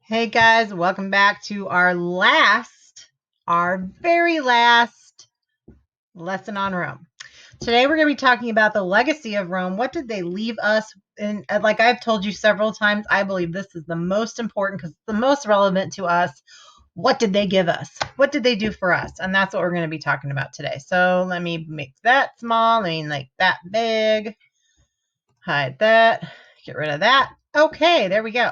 Hey guys, welcome back to our very last lesson on Rome. Today we're going to be talking about the legacy of Rome. What did they leave us? And like I've told you several times, I believe this is the most important because it's the most relevant to us. What did they give us? What did they do for us? And that's what we're going to be talking about today. So let me make that small, make that big, hide that, get rid of that. Okay, there we go.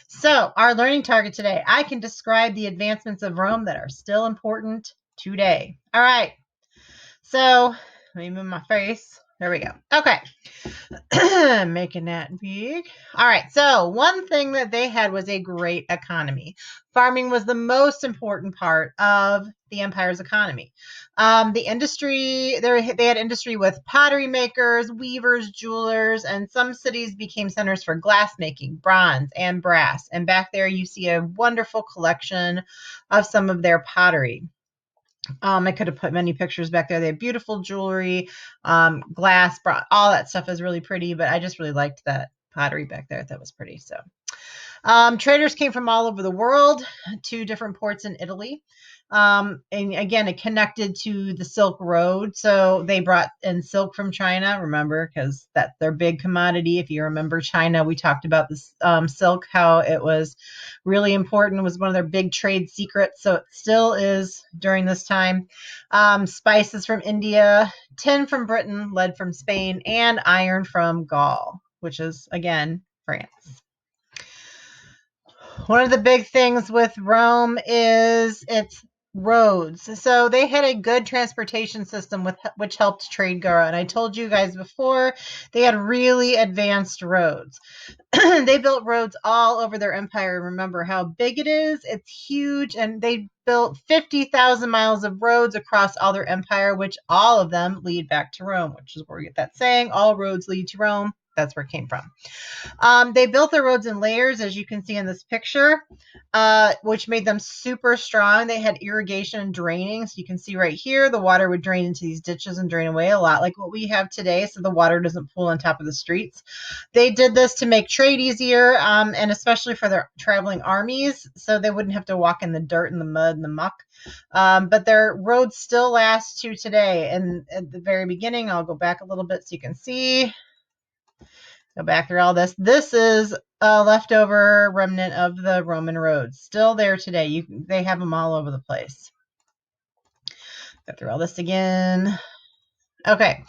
So, our learning target today, I can describe the advancements of Rome that are still important today. All right. So, let me move my face. There we go. Okay. Making that big. All right. So, one thing that they had was a great economy. Farming was the most important part of the empire's economy. The industry, they had industry with pottery makers, weavers, jewelers, and some cities became centers for glass making, bronze, and brass. And back there, you see a wonderful collection of some of their pottery. I could have put many pictures back there. They have beautiful jewelry, glass, all that stuff is really pretty, but I just really liked that pottery back there. That was pretty. So, traders came from all over the world to different ports in Italy. And again, it connected to the Silk Road. So they brought in silk from China, remember, because that's their big commodity. If you remember China, we talked about this silk, how it was really important. It was one of their big trade secrets. So it still is during this time. Spices from India, tin from Britain, lead from Spain, and iron from Gaul, which is, again, France. One of the big things with Rome is its roads. So they had a good transportation system which helped trade grow. And I told you guys before, they had really advanced roads. They built roads all over their empire. Remember how big it is? It's huge. And they built 50,000 miles of roads across all their empire, which all of them lead back to Rome, which is where we get that saying, all roads lead to Rome. That's where it came from. They built their roads in layers, as you can see in this picture, which made them super strong. They had irrigation and draining. So you can see right here, the water would drain into these ditches and drain away a lot like what we have today, so the water doesn't pool on top of the streets. They did this to make trade easier, and especially for their traveling armies, so they wouldn't have to walk in the dirt and the mud and the muck. But their roads still last to today. And at the very beginning, I'll go back a little bit so you can see. Go back through all this. This is a leftover remnant of the Roman roads. Still there today. They have them all over the place. Go through all this again. Okay.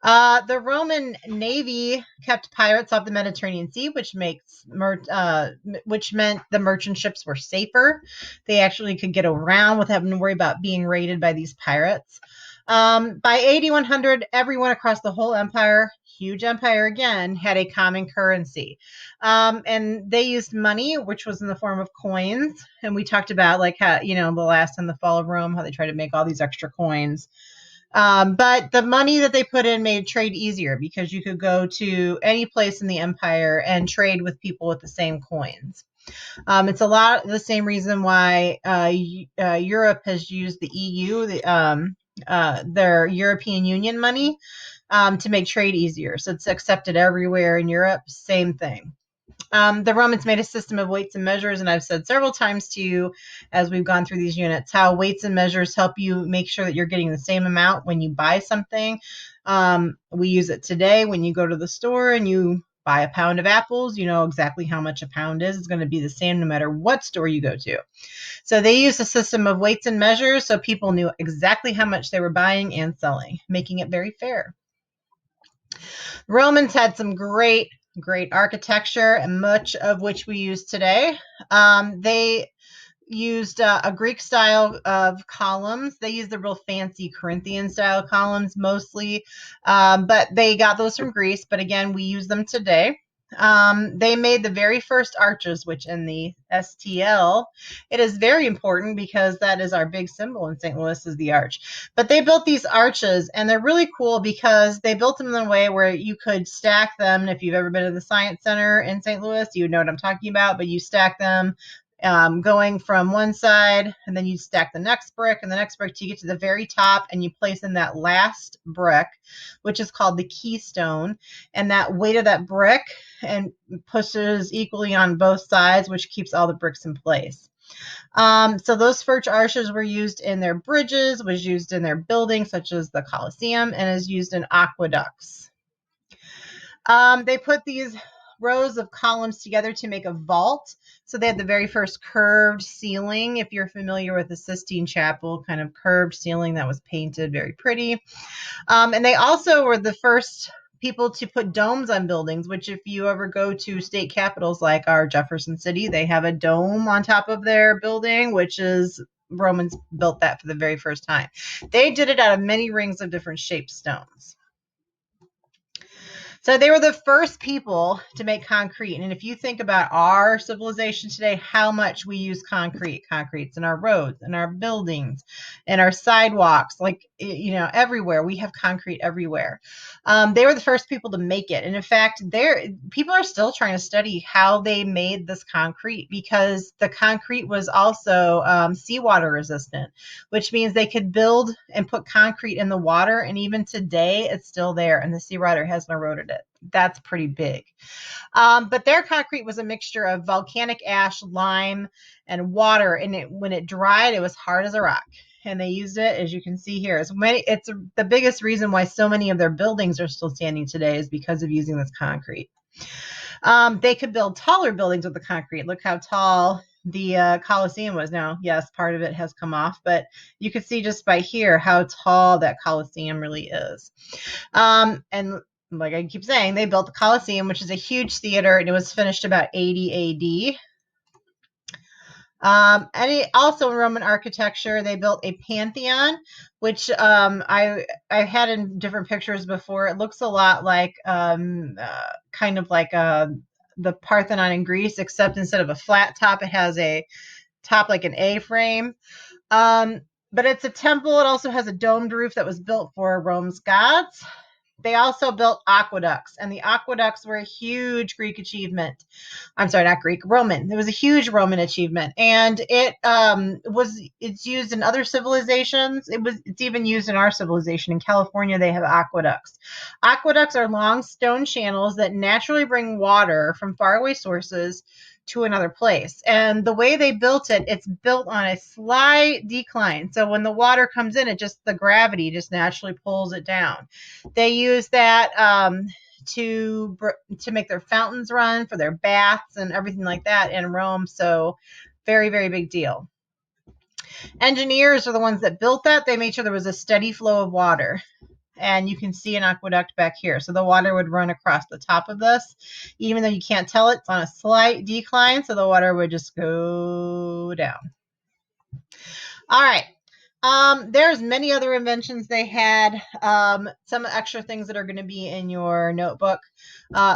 The Roman Navy kept pirates off the Mediterranean Sea, which meant the merchant ships were safer. They actually could get around without having to worry about being raided by these pirates. By AD 100, everyone across the whole empire, huge empire again, had a common currency. And they used money, which was in the form of coins. And we talked about like how, the last in the fall of Rome, how they tried to make all these extra coins. But the money that they put in made trade easier because you could go to any place in the empire and trade with people with the same coins. It's a lot the same reason why Europe has used the EU, their European Union money, to make trade easier. So it's accepted everywhere in Europe. Same thing. The Romans made a system of weights and measures, and I've said several times to you as we've gone through these units how weights and measures help you make sure that you're getting the same amount when you buy something. We use it today when you go to the store and you buy a pound of apples, you know exactly how much a pound is. It's going to be the same no matter what store you go to. So they used a system of weights and measures so people knew exactly how much they were buying and selling, making it very fair. Romans had some great architecture, and much of which we use today. They used a Greek style of columns. They used the real fancy Corinthian style columns mostly, but they got those from Greece. But again, we use them today. They made the very first arches, which in the STL, it is very important because that is our big symbol in St. Louis is the arch. But they built these arches, and they're really cool because they built them in a way where you could stack them. If you've ever been to the Science Center in St. Louis, you know what I'm talking about, but you stack them going from one side, and then you stack the next brick and the next brick till you get to the very top, and you place in that last brick, which is called the keystone, and that weight of that brick and pushes equally on both sides, which keeps all the bricks in place. So those birch arches were used in their bridges, was used in their buildings, such as the Colosseum, and is used in aqueducts. They put these rows of columns together to make a vault. So they had the very first curved ceiling. If you're familiar with the Sistine Chapel, kind of curved ceiling that was painted very pretty. And they also were the first people to put domes on buildings, which if you ever go to state capitals like our Jefferson City, they have a dome on top of their building, which is Romans built that for the very first time. They did it out of many rings of different shaped stones. So they were the first people to make concrete. And if you think about our civilization today, how much we use concrete. Concrete's in our roads, in our buildings, in our sidewalks, like, you know, everywhere. We have concrete everywhere. They were the first people to make it. And in fact, people are still trying to study how they made this concrete, because the concrete was also seawater resistant, which means they could build and put concrete in the water. And even today, it's still there, and the seawater hasn't eroded it. That's pretty big. But their concrete was a mixture of volcanic ash, lime, and water. And when it dried, it was hard as a rock. And they used it, as you can see here. It's the biggest reason why so many of their buildings are still standing today is because of using this concrete. They could build taller buildings with the concrete. Look how tall the Colosseum was. Now, yes, part of it has come off, but you can see just by here how tall that Colosseum really is. And like I keep saying, they built the Colosseum, which is a huge theater, and it was finished about 80 AD. And also in Roman architecture, they built a Pantheon, which I had in different pictures before. It looks a lot like kind of like the Parthenon in Greece, except instead of a flat top, it has a top like an A-frame. But it's a temple. It also has a domed roof that was built for Rome's gods. They also built aqueducts, and the aqueducts were a huge Greek achievement. I'm sorry, not Greek, Roman. It was a huge Roman achievement, and it's used in other civilizations. It's even used in our civilization. In California, they have aqueducts. Aqueducts are long stone channels that naturally bring water from faraway sources to another place. And the way they built it, it's built on a slight decline. So when the water comes in, the gravity just naturally pulls it down. They use that to make their fountains run, for their baths and everything like that in Rome. So very, very big deal. Engineers are the ones that built that. They made sure there was a steady flow of water. And you can see an aqueduct back here. So the water would run across the top of this. Even though you can't tell it's on a slight decline, so the water would just go down. All right. There's many other inventions they had. Some extra things that are going to be in your notebook.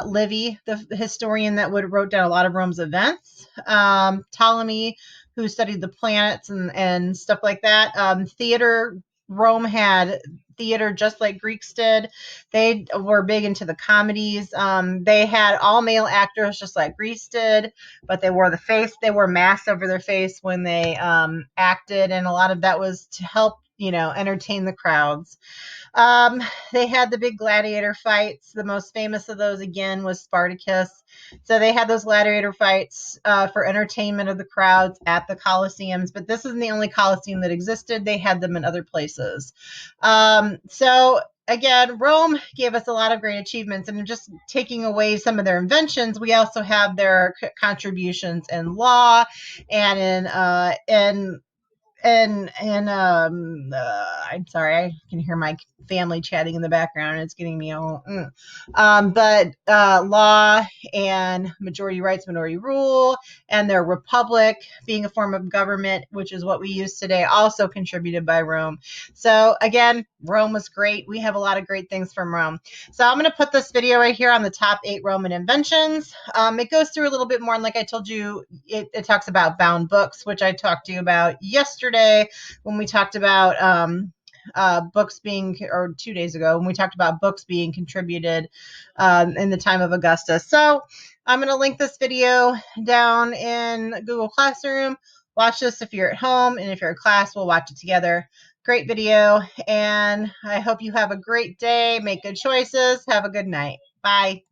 Livy, the historian that wrote down a lot of Rome's events. Ptolemy, who studied the planets and stuff like that. Theater. Rome had theater just like Greeks did. They were big into the comedies. They had all male actors just like Greece did, but they wore masks over their face when they acted, and a lot of that was to help, entertain the crowds. They had the big gladiator fights. The most famous of those, again, was Spartacus. So they had those gladiator fights for entertainment of the crowds at the Colosseums, but this isn't the only Colosseum that existed. They had them in other places. So again, Rome gave us a lot of great achievements, and just taking away some of their inventions, we also have their contributions in law and I'm sorry, I can hear my family chatting in the background. It's getting me all. But law and majority rights, minority rule, and their republic being a form of government, which is what we use today, also contributed by Rome. So again, Rome was great. We have a lot of great things from Rome. So I'm going to put this video right here on the top 8 Roman inventions. It goes through a little bit more, and like I told you, it talks about bound books, which I talked to you about yesterday when we talked about books being, or 2 days ago, when we talked about books being contributed in the time of Augustus. So I'm going to link this video down in Google Classroom. Watch this if you're at home, and if you're in class, we'll watch it together. Great video, and I hope you have a great day. Make good choices. Have a good night. Bye.